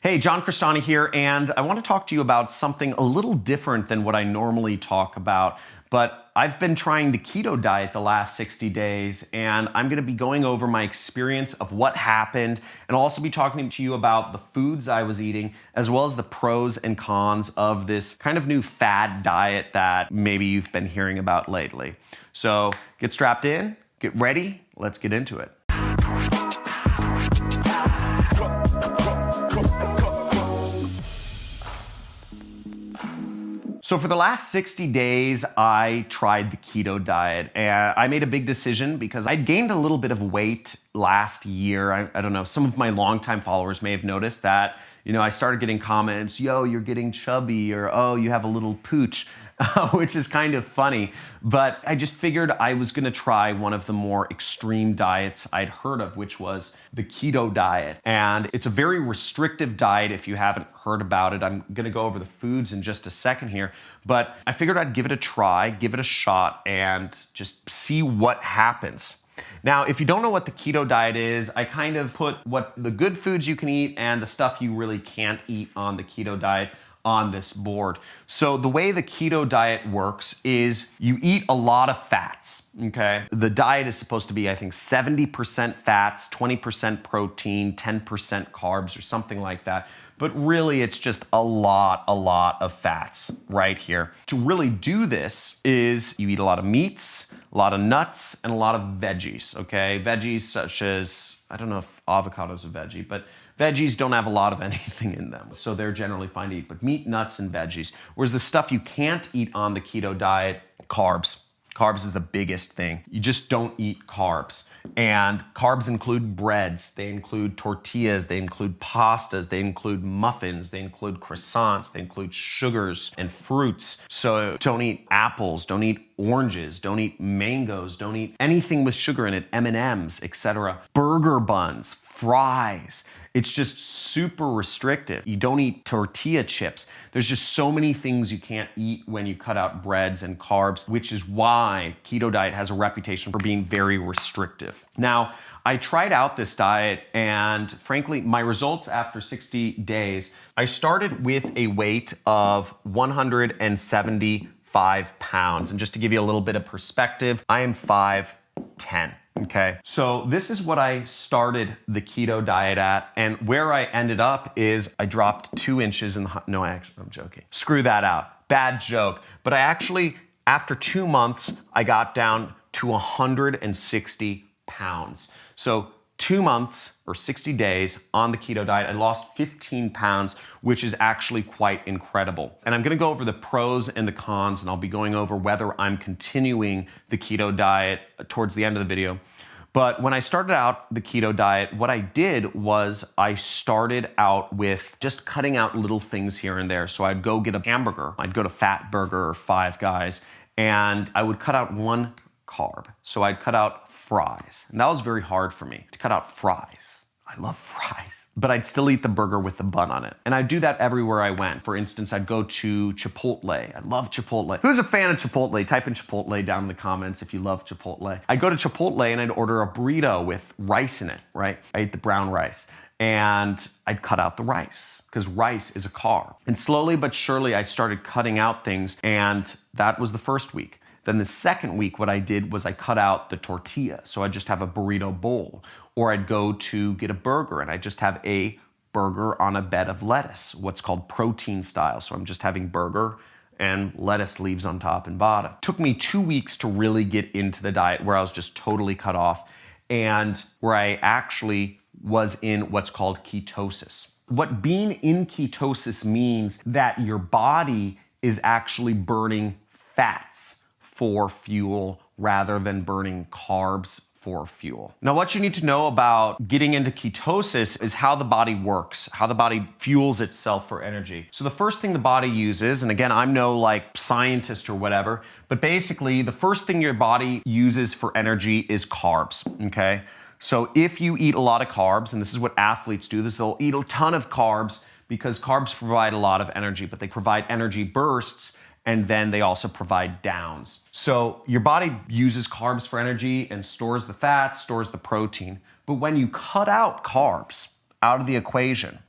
Hey, John Cristani here, and I want to talk to you about something a little different than what I normally talk about. But I've been trying the keto diet the last 60 days, and I'm going to be going over my experience of what happened, and I'll also be talking to you about the foods I was eating, as well as the pros and cons of this kind of new fad diet that maybe you've been hearing about lately. So get strapped in, get ready, let's get into it. So for the last 60 days, I tried the keto diet, and I made a big decision because I'd gained a little bit of weight last year. I don't know, some of my longtime followers may have noticed that, I started getting comments, yo, you're getting chubby, or oh, you have a little pooch, which is kind of funny. But I just figured I was gonna try one of the more extreme diets I'd heard of, which was the keto diet. And it's a very restrictive diet if you haven't heard about it. I'm gonna go over the foods in just a second here, but I figured I'd give it a try, give it a shot, and just see what happens. Now, if you don't know what the keto diet is, I kind of put what the good foods you can eat and the stuff you really can't eat on the keto diet on this board. So the way the keto diet works is you eat a lot of fats, okay? The diet is supposed to be, I think, 70% fats, 20% protein, 10% carbs, or something like that. But really, it's just a lot of fats right here. To really do this is you eat a lot of meats, a lot of nuts, and a lot of veggies, okay? Veggies such as, I don't know if avocado's a veggie, but veggies don't have a lot of anything in them, so they're generally fine to eat. But meat, nuts, and veggies. Whereas the stuff you can't eat on the keto diet, carbs. Carbs is the biggest thing. You just don't eat carbs. And carbs include breads, they include tortillas, they include pastas, they include muffins, they include croissants, they include sugars and fruits. So don't eat apples, don't eat oranges, don't eat mangoes, don't eat anything with sugar in it, M&Ms, etc. Burger buns, fries. It's just super restrictive. You don't eat tortilla chips. There's just so many things you can't eat when you cut out breads and carbs, which is why keto diet has a reputation for being very restrictive. Now, I tried out this diet, and frankly, my results after 60 days, I started with a weight of 175 pounds. And just to give you a little bit of perspective, I am 5'10". Okay, so this is what I started the keto diet at, and where I ended up is I dropped 2 inches in the, no, I'm joking. Screw that out, bad joke. But I actually, after 2 months, I got down to 160 pounds. So 2 months or 60 days on the keto diet, I lost 15 pounds, which is actually quite incredible. And I'm gonna go over the pros and the cons, and I'll be going over whether I'm continuing the keto diet towards the end of the video. But when I started out the keto diet, what I did was I started out with just cutting out little things here and there. So I'd go get a hamburger, I'd go to Fat Burger or Five Guys, and I would cut out 1 carb. So I'd cut out fries. And that was very hard for me to cut out fries. I love fries. But I'd still eat the burger with the bun on it. And I'd do that everywhere I went. For instance, I'd go to Chipotle. I love Chipotle. Who's a fan of Chipotle? Type in Chipotle down in the comments if you love Chipotle. I'd go to Chipotle and I'd order a burrito with rice in it, right? I ate the brown rice. And I'd cut out the rice, because rice is a carb. And slowly but surely, I started cutting out things, and that was the first week. Then the second week, what I did was I cut out the tortilla. So I'd just have a burrito bowl. Or I'd go to get a burger and I just have a burger on a bed of lettuce, what's called protein style. So I'm just having burger and lettuce leaves on top and bottom. It took me 2 weeks to really get into the diet where I was just totally cut off, and where I actually was in what's called ketosis. What being in ketosis means that your body is actually burning fats for fuel rather than burning carbs for fuel. Now, what you need to know about getting into ketosis is how the body works, how the body fuels itself for energy. So the first thing the body uses, and again, I'm no like scientist or whatever, but basically the first thing your body uses for energy is carbs, okay? So if you eat a lot of carbs, and this is what athletes do, they'll eat a ton of carbs because carbs provide a lot of energy, but they provide energy bursts, and then they also provide downs. So your body uses carbs for energy and stores the fat, stores the protein. But when you cut out carbs out of the equation,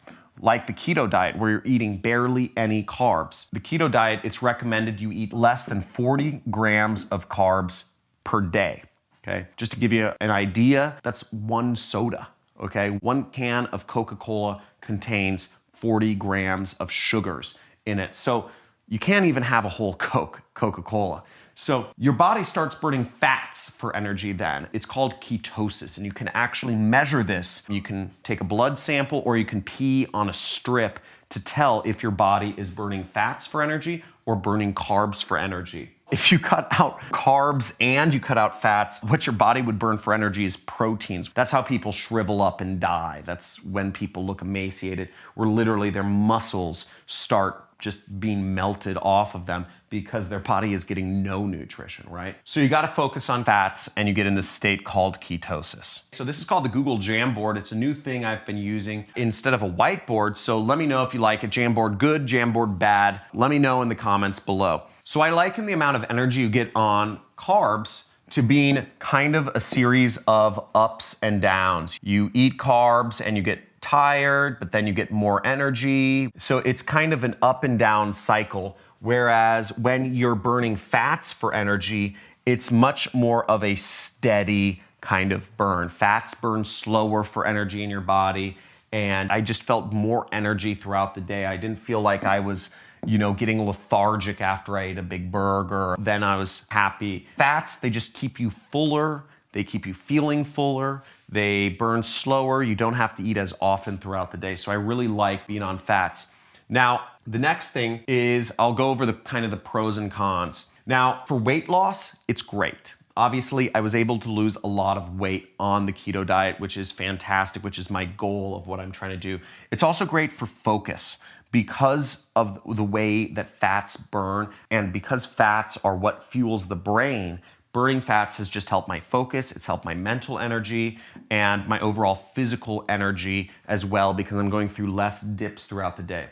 like the keto diet where you're eating barely any carbs. The keto diet, it's recommended you eat less than 40 grams of carbs per day, okay? Just to give you an idea, that's one soda, okay? One can of Coca-Cola contains 40 grams of sugars in it. So you can't even have a whole Coca-Cola. So your body starts burning fats for energy then. It's called ketosis, and you can actually measure this. You can take a blood sample or you can pee on a strip to tell if your body is burning fats for energy or burning carbs for energy. If you cut out carbs and you cut out fats, what your body would burn for energy is proteins. That's how people shrivel up and die. That's when people look emaciated, where literally their muscles start just being melted off of them because their body is getting no nutrition, right? So you gotta focus on fats and you get in this state called ketosis. So this is called the Google Jamboard. It's a new thing I've been using instead of a whiteboard. So let me know if you like it. Jamboard good, Jamboard bad. Let me know in the comments below. So I liken the amount of energy you get on carbs to being kind of a series of ups and downs. You eat carbs and you get tired, but then you get more energy. So it's kind of an up and down cycle. Whereas when you're burning fats for energy, it's much more of a steady kind of burn. Fats burn slower for energy in your body. And I just felt more energy throughout the day. I didn't feel like I was, getting lethargic after I ate a big burger. Then I was happy. Fats, they just keep you fuller. They keep you feeling fuller. They burn slower. You don't have to eat as often throughout the day. So I really like being on fats. Now, the next thing is I'll go over the kind of the pros and cons. Now, for weight loss, it's great. Obviously, I was able to lose a lot of weight on the keto diet, which is fantastic, which is my goal of what I'm trying to do. It's also great for focus because of the way that fats burn, and because fats are what fuels the brain. Burning fats has just helped my focus, it's helped my mental energy, and my overall physical energy as well, because I'm going through less dips throughout the day.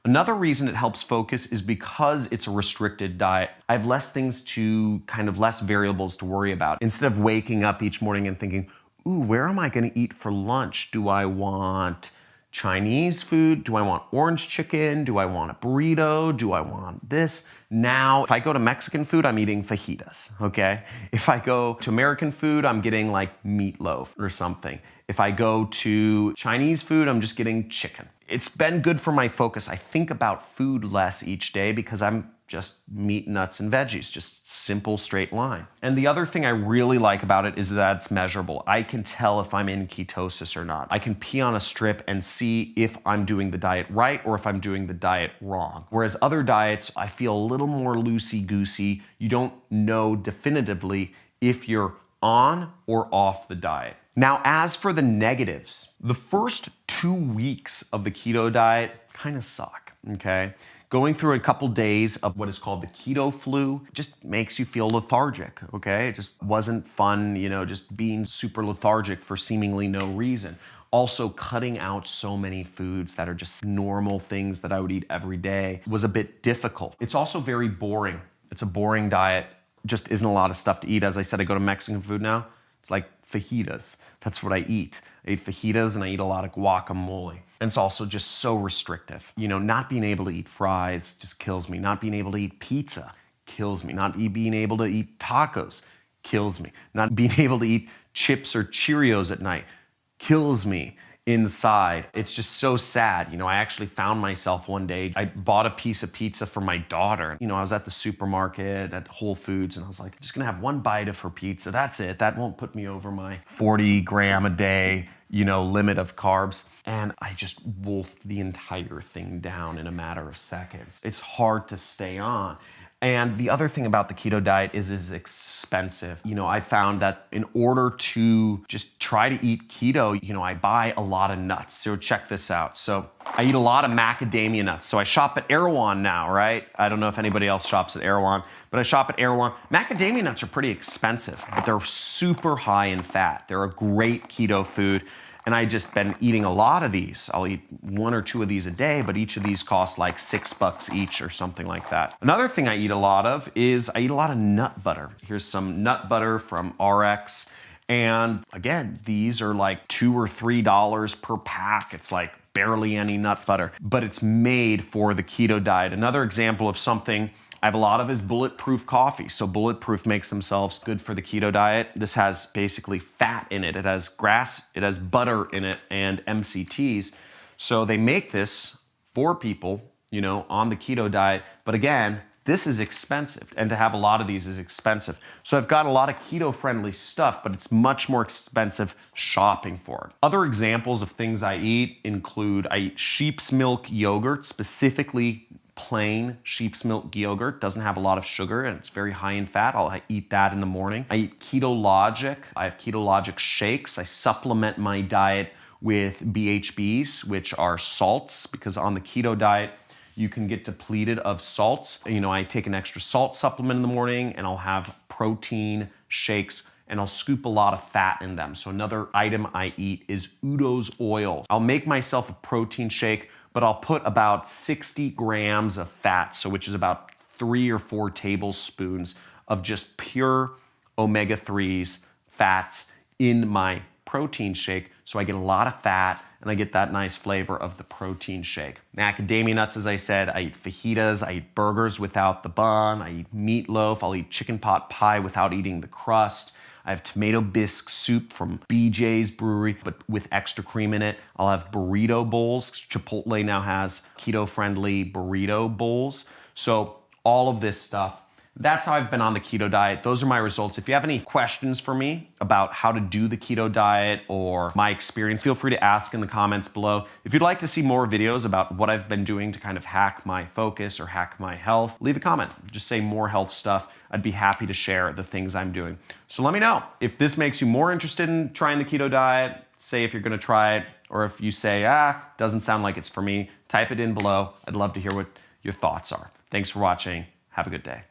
Another reason it helps focus is because it's a restricted diet. I have less less variables to worry about. Instead of waking up each morning and thinking, ooh, where am I gonna eat for lunch? Do I want Chinese food? Do I want orange chicken? Do I want a burrito? Do I want this? Now, if I go to Mexican food, I'm eating fajitas, okay? If I go to American food, I'm getting like meatloaf or something. If I go to Chinese food, I'm just getting chicken. It's been good for my focus. I think about food less each day because I'm just meat, nuts, and veggies, just simple, straight line. And the other thing I really like about it is that it's measurable. I can tell if I'm in ketosis or not. I can pee on a strip and see if I'm doing the diet right or if I'm doing the diet wrong. Whereas other diets, I feel a little more loosey-goosey. You don't know definitively if you're on or off the diet. Now, as for the negatives, the first 2 weeks of the keto diet kind of suck, okay? Going through a couple days of what is called the keto flu just makes you feel lethargic, okay? It just wasn't fun, just being super lethargic for seemingly no reason. Also, cutting out so many foods that are just normal things that I would eat every day was a bit difficult. It's also very boring. It's a boring diet. Just isn't a lot of stuff to eat. As I said, I go to Mexican food now. It's like fajitas. That's what I eat. I eat fajitas and I eat a lot of guacamole. And it's also just so restrictive. Not being able to eat fries just kills me. Not being able to eat pizza kills me. Not being able to eat tacos kills me. Not being able to eat chips or Cheerios at night kills me inside. It's just so sad. I actually found myself one day, I bought a piece of pizza for my daughter. I was at the supermarket at Whole Foods and I was like, I'm just gonna have one bite of her pizza. That's it. That won't put me over my 40 gram a day, limit of carbs. And I just wolfed the entire thing down in a matter of seconds. It's hard to stay on. And the other thing about the keto diet is it's expensive. I found that in order to just try to eat keto, I buy a lot of nuts. So check this out. So I eat a lot of macadamia nuts. So I shop at Erewhon now, right? I don't know if anybody else shops at Erewhon, but I shop at Erewhon. Macadamia nuts are pretty expensive, but they're super high in fat. They're a great keto food. And I just been eating a lot of these. I'll eat 1 or 2 of these a day, but each of these costs like $6 each or something like that. Another thing I eat a lot of is I eat a lot of nut butter. Here's some nut butter from RX. And again, these are like $2 or $3 per pack. It's like barely any nut butter, but it's made for the keto diet. Another example of something I have a lot of is Bulletproof coffee. So Bulletproof makes themselves good for the keto diet. This has basically fat in it. It has grass, it has butter in it, and MCTs. So they make this for people, you know, on the keto diet. But again, this is expensive, and to have a lot of these is expensive. So I've got a lot of keto-friendly stuff, but it's much more expensive shopping for it. Other examples of things I eat include, I eat sheep's milk yogurt, specifically plain sheep's milk yogurt. Doesn't have a lot of sugar and it's very high in fat. I eat that in the morning. I eat Ketologic. I have Ketologic shakes. I supplement my diet with BHBs, which are salts, because on the keto diet, you can get depleted of salts. You know, I take an extra salt supplement in the morning and I'll have protein shakes and I'll scoop a lot of fat in them. So another item I eat is Udo's oil. I'll make myself a protein shake, but I'll put about 60 grams of fat, so which is about 3 or 4 tablespoons of just pure omega-3s, fats in my protein shake. So I get a lot of fat and I get that nice flavor of the protein shake. Macadamia nuts, as I said, I eat fajitas, I eat burgers without the bun, I eat meatloaf, I'll eat chicken pot pie without eating the crust. I have tomato bisque soup from BJ's Brewery, but with extra cream in it. I'll have burrito bowls. Chipotle now has keto-friendly burrito bowls. So all of this stuff, that's how I've been on the keto diet. Those are my results. If you have any questions for me about how to do the keto diet or my experience, feel free to ask in the comments below. If you'd like to see more videos about what I've been doing to kind of hack my focus or hack my health, leave a comment. Just say more health stuff. I'd be happy to share the things I'm doing. So let me know if this makes you more interested in trying the keto diet. Say if you're gonna try it, or if you say, doesn't sound like it's for me, type it in below. I'd love to hear what your thoughts are. Thanks for watching. Have a good day.